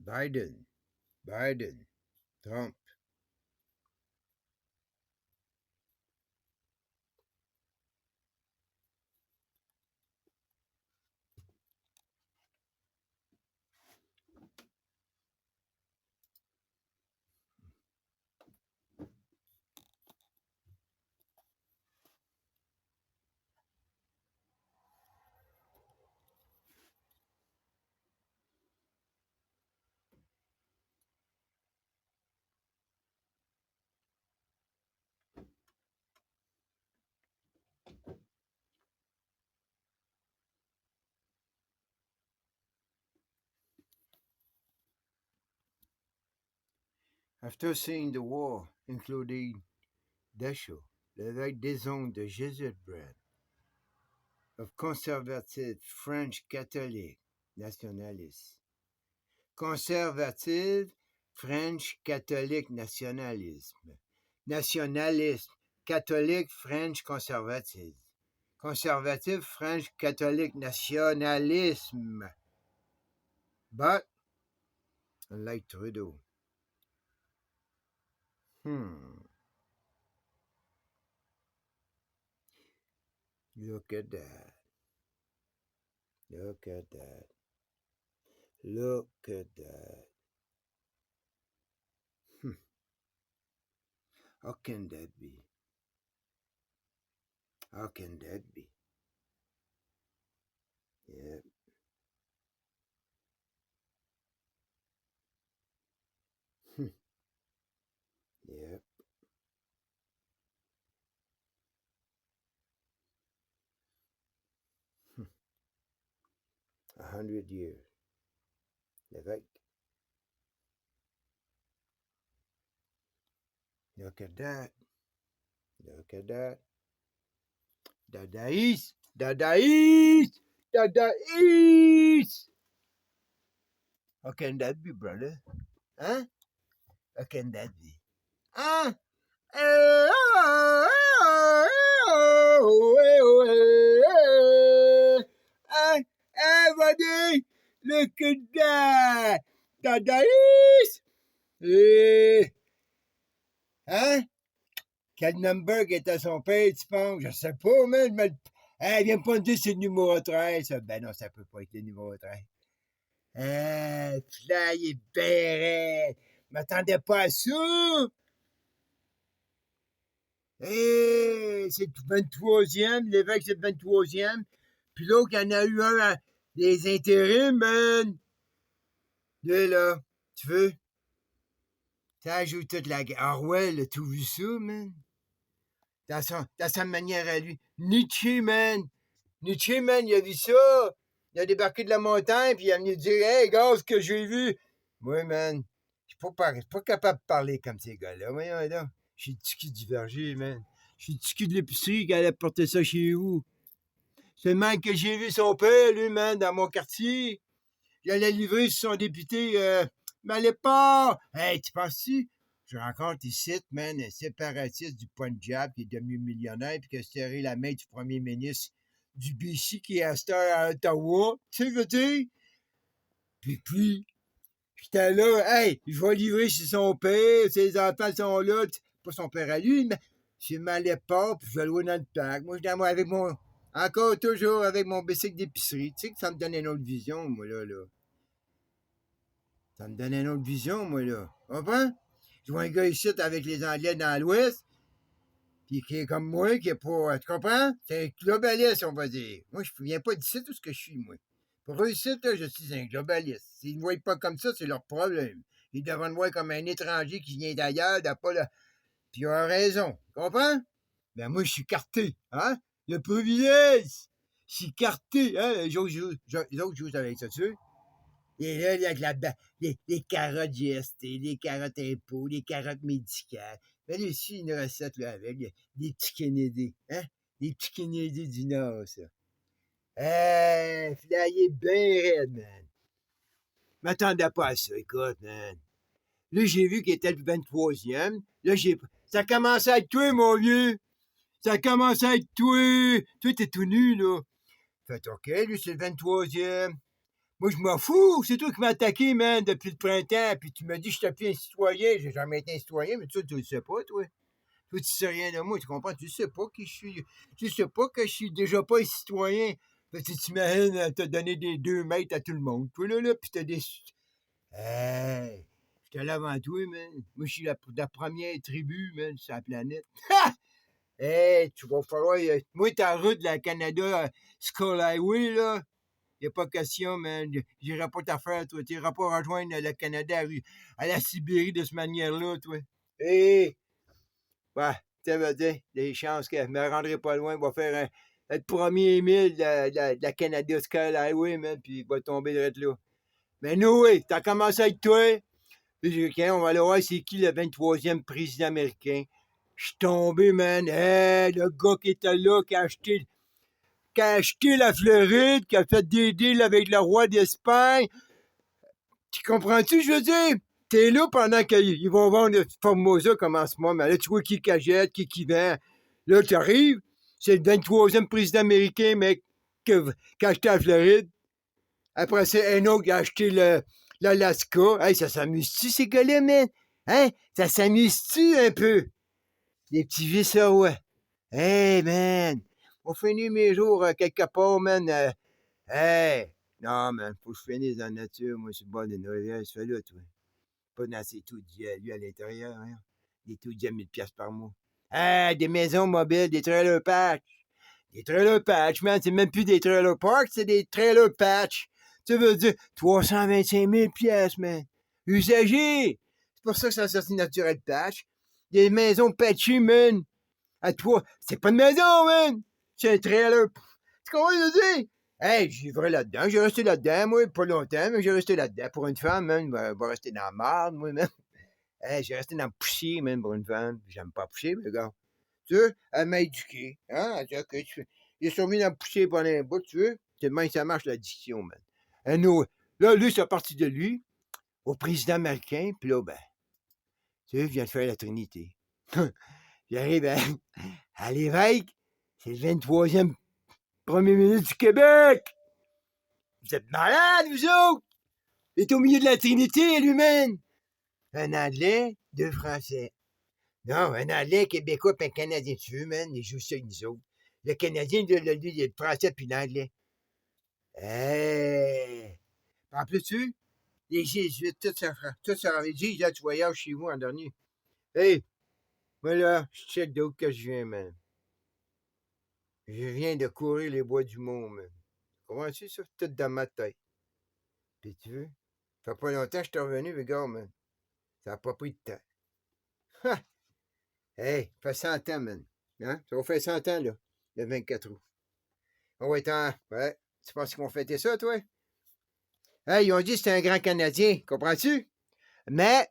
Biden, Trump. After seeing the war, including Dachau, l'évêque des ondes de Jesuit-Brand, of conservative French Catholic nationalists. Conservative French Catholic nationalisme. Nationalisme. Catholic French conservative. Conservative French Catholic nationalisme. But, unlike Trudeau. Look at that. Look at that. Look at that. How can that be? How can that be? Yep. Yep. 100 years. L'évêque. Look at that. Look at that. Dadaïs. Dadaïs. Dadaïs. How can that be, brother? Huh? How can that be? Huh? Everybody, look at that. Dadaïs. Hein? Quel number qui était son père, tu penses? Je sais pas, man. Hey, viens pas me dire que c'est le numéro 13. Ça. Ben non, ça peut pas être le numéro 13. Là, il est bien raide. Je m'attendais pas à ça. C'est le 23e. L'évêque, c'est le 23e. Puis l'autre, il y en a eu un des intérims, man. Là, tu veux? Ça joue toute la guerre. Orwell a tout vu ça, man. Dans sa manière à lui. Nietzsche, man, il a vu ça. Il a débarqué de la montagne, puis il a venu dire Hey, gars, ce que j'ai vu. Moi, man, je suis pas capable de parler comme ces gars-là. Voyons donc. Je suis le tiki divergé, man. Je suis le tiki de l'épicerie qui allait porter ça chez vous. C'est le même que j'ai vu son père, lui, man, dans mon quartier. Il allait livrer sur son député. M'allez pas! Hey, tu penses-tu? Je rencontre ici, man, un séparatiste du Punjab qui est devenu millionnaire puis qui a serré la main du premier ministre du BC qui est à Ottawa. Tu sais, je veux dire? Puis, j'étais là, hey, je vais livrer chez son père, ses enfants sont là, pas son père à lui, mais je m'allais pas, puis je vais louer dans le parc. Moi, j'étais avec encore toujours avec mon bicycle d'épicerie. Tu sais que ça me donne une autre vision, moi, là. Ça me donne une autre vision, moi, là. Tu comprends? Je vois un gars ici avec les Anglais dans l'Ouest, puis qui est comme moi, qui est pas. Tu comprends? C'est un globaliste, on va dire. Moi, je ne viens pas d'ici tout ce que je suis, moi. Pour eux, ici, là, je suis un globaliste. S'ils ne me voient pas comme ça, c'est leur problème. Ils devraient me voir comme un étranger qui vient d'ailleurs, pas là. Puis ils ont raison. Tu comprends? Ben, moi, je suis carté, hein? Le privilège! Je suis carté, hein? Les autres jouent avec ça, tu sais? Et là, avec les carottes GST, les carottes impôts, les carottes médicales. Ben, ici, une recette là, avec des petits Kennedy. Hein? Des petits Kennedy du Nord, ça. Là, il est bien raide, man. Je m'attendais pas à ça, écoute, man. Là, j'ai vu qu'il était le 23e. Là, ça commence à être toi, mon vieux. Ça commence à être toi. Toi, t'es tout nu, là. Fait OK, lui, c'est le 23e. Moi, je m'en fous. C'est toi qui m'as attaqué, man, depuis le printemps. Puis tu m'as dit que je t'ai plus un citoyen. J'ai jamais été un citoyen, mais toi, tu le sais pas, toi. Toi, tu sais rien de moi, tu comprends? Tu sais pas qui je suis. Tu sais pas que je suis déjà pas un citoyen. Fait que tu t'imagines à te donner des 2 mètres à tout le monde. Toi, là, pis t'as des. Hey! Je te lave en toi, man. Moi, je suis la première tribu, man, sur la planète. Ha! Hey, tu vas falloir. Moi, ta route de la Canada, Skull Highway, là. Y a pas question, man. J'irai pas t'affaire, toi. T'iras pas rejoindre le Canada à la Sibérie de cette manière-là, toi. Hé! Ouais, ça veut dire, des chances que je me rendrai pas loin, va faire le premier mille de la Canada Sky Highway, man, puis il va tomber direct là. Mais nous, oui, t'as commencé avec toi. Puis on va aller voir c'est qui le 23e président américain. Je suis tombé, man. Hey, le gars qui était là, qui a acheté la Floride, qui a fait des deals avec le roi d'Espagne. Tu comprends-tu, je veux dire? T'es là pendant qu'ils vont vendre Formosa comme en ce moment. Là, tu vois qui achète, qui vend. Là, tu arrives, c'est le 23e président américain, mec, qui a acheté la Floride. Après, c'est un autre qui a acheté l'Alaska. Hey, ça s'amuse-tu, ces gars-là, man? Hein? Ça s'amuse-tu un peu? Les petits vices, ça, ouais. Hey, man! On finit mes jours quelque part, man. Hey! Non, man, faut que je finisse dans la nature. Moi, je suis bon de Noël. Je fais là, toi. Pas dans ces tout lui à l'intérieur, hein. Des tout à 1000 piastres par mois. Ah, des maisons mobiles, des trailer patch. Des trailer patch, man, c'est même plus des trailer parks, c'est des trailer patch. Ça veut dire 325 000 piastres, man. Usagé. C'est pour ça que ça sorti naturel patch. Des maisons patchy, man. À toi. C'est pas une maison, man. C'est un trailer. Tu comprends ce que je veux dire? Hey, j'y vais là-dedans. J'ai resté là-dedans, moi, pas longtemps, mais j'ai resté là-dedans. Pour une femme, man, va rester dans la marde, moi, man. Hey, j'ai resté dans le poussier, man, pour une femme. J'aime pas pousser, mais gars. Tu veux? Elle m'a éduqué. Hein? Elle dit, OK, tu fais. Il est surmis dans le poussier pendant un bout, tu veux? C'est demain, ça marche, l'addiction, man. Nous, là, lui, c'est parti de lui, au président américain, puis là, ben, tu sais, il vient de faire la Trinité. J'arrive à l'évêque, c'est le 23e premier ministre du Québec. Vous êtes malades, vous autres? Il est au milieu de la Trinité, lui-même. Un Anglais, 2 Français. Non, un Anglais, Québécois, puis un Canadien. Tu veux, man? Ils jouent ça avec nous autres. Le Canadien, lui, il y a le Français, puis l'Anglais. Hey! En plus, tu les Jésuites, tout ça avait dit, là, tu voyages chez vous en dernier. Hey! Moi, là, je sais d'où que je viens, man. Je viens de courir les bois du monde, man. Comprends-tu ça? Tout dans ma tête. Puis tu veux? Ça fait pas longtemps que je suis revenu, mais gars, man. Ça n'a pas pris de temps. Ha! Hey, ça fait 100 ans, man. Hein? Ça va faire 100 ans, là, le 24 août. On va être en... Ouais. Tu penses qu'ils vont fêter ça, toi? Hey, ils ont dit que c'était un grand Canadien, comprends-tu? Mais,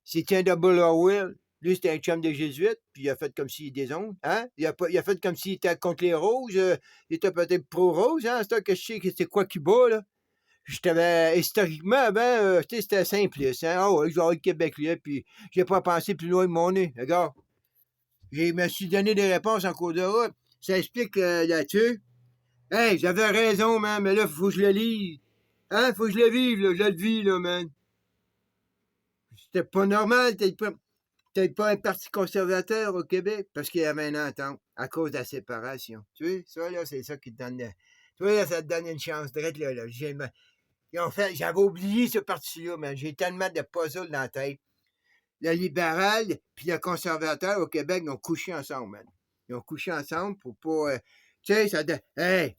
c'était un double Orwell. Lui, c'était un chum de jésuite, puis il a fait comme s'il était des ondes, hein? Il a fait comme s'il était contre les roses. Il était peut-être pro-rose, hein? C'est ça que je sais que c'était quoi Cuba, là? Historiquement, avant, c'était simpliste, hein? Ah ouais, je vais avoir le Québec, là, puis j'ai pas pensé plus loin de mon nez, regarde. Je me suis donné des réponses en cours de route. Ça explique là-dessus. Hey, j'avais raison, man, mais là, faut que je le lise. Hein? Faut que je le vive, là. Je le vis, là, man. C'était pas normal, peut-être pas un parti conservateur au Québec, parce qu'il y avait une entente à cause de la séparation. Tu vois, ça, là, c'est ça qui te donne. Tu vois, là, ça te donne une chance. Drette, là. J'avais oublié ce parti-là, mais j'ai tellement de puzzles dans la tête. Le libéral puis le conservateur au Québec, ils ont couché ensemble, man. Ils ont couché ensemble pour pas. Tu sais, hey!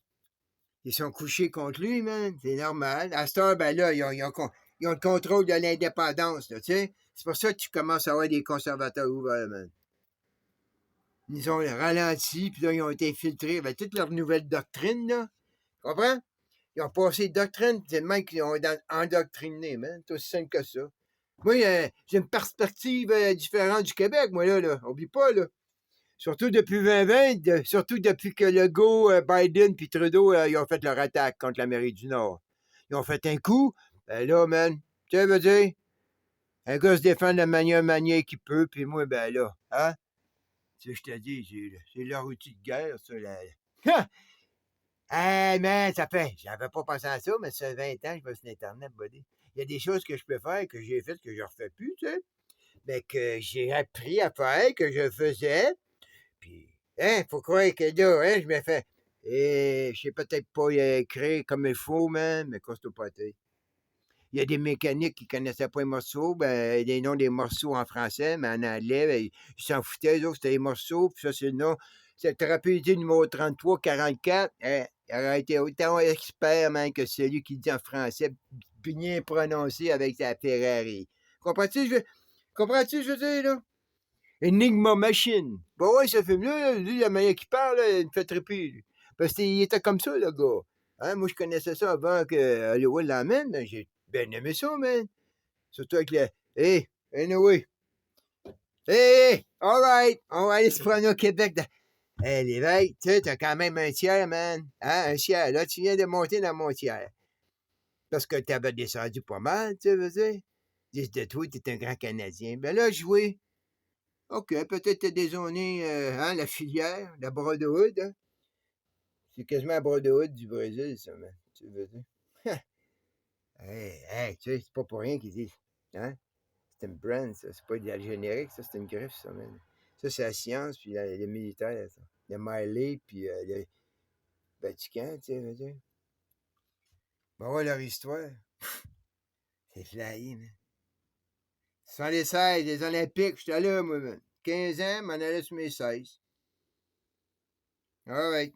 Ils sont couchés contre lui, man. C'est normal. À cette heure, ben là, ils ont le contrôle de l'indépendance, là, tu sais. C'est pour ça que tu commences à avoir des conservateurs ouverts, man. Ils ont ralenti, puis là, ils ont été infiltrés avec toutes leurs nouvelles doctrines, là. Tu comprends? Ils ont passé doctrine, c'est le même qu'ils ont endoctriné, man. C'est aussi simple que ça. Moi, j'ai une perspective différente du Québec, moi, là. Oublie pas, là. Surtout depuis 2020, surtout depuis que Legault, Biden puis Trudeau, ils ont fait leur attaque contre l'Amérique du Nord. Ils ont fait un coup, ben là, man, tu sais, veux dire, un gars se défend de la manière qu'il peut, puis moi, ben là, hein? Tu sais, je te dis, c'est leur outil de guerre, ça, là. Hey, man, ça fait. J'avais pas pensé à ça, mais ça fait 20 ans que je vais sur Internet, buddy. Il y a des choses que je peux faire, que j'ai faites, que je refais plus, tu sais. Mais que j'ai appris à faire, que je faisais. Puis, hein, faut croire que là, hein, je me fais. Et je sais peut-être pas écrire comme il faut, man, mais costaud pas tête. Il y a des mécaniques qui connaissaient pas les morceaux, ben, les noms des morceaux en français, mais en anglais, ben, ils s'en foutaient, eux autres, c'était les morceaux, puis ça, c'est le nom. C'est le rapidité numéro 33-44. Hein, il aurait été autant expert, man, que celui qui dit en français, bien prononcé avec sa Ferrari. Comprends-tu, comprends-tu, je veux dire, là? Enigma Machine. Bah ouais, ce film-là, lui, la manière qu'il parle, là, il me fait triper. Lui. Parce qu'il était comme ça, le gars. Hein, moi, je connaissais ça avant que Hollywood l'emmène, mais j'ai bien aimé ça, man. Surtout avec le. Hey, anyway. Hey, alright, on va aller se promener au Québec. Hey, l'évêque, tu sais, t'as quand même un tiers, man. Hein, un tiers. Là, tu viens de monter dans mon tiers. Parce que t'avais descendu pas mal, tu sais, veux dire. Dis de toi, t'es un grand Canadien. Ben là, jouer. OK, peut-être t'as dézoné hein, la filière, la Brotherhood. Hein? C'est quasiment la Brotherhood du Brésil, ça, man. Tu veux dire? Hey, tu sais, c'est pas pour rien qu'ils disent. Hein? C'est une brand, ça. C'est pas de la générique, ça, c'est une griffe, ça, man. Ça, c'est la science, puis les militaires, ça. Le Miley, puis le Vatican, tu sais, veux dire. Bon, ouais, leur histoire. C'est flyé, man. 76, les Olympiques, j'étais là, moi, man. 15 ans, m'en allais sur mes 16. All right.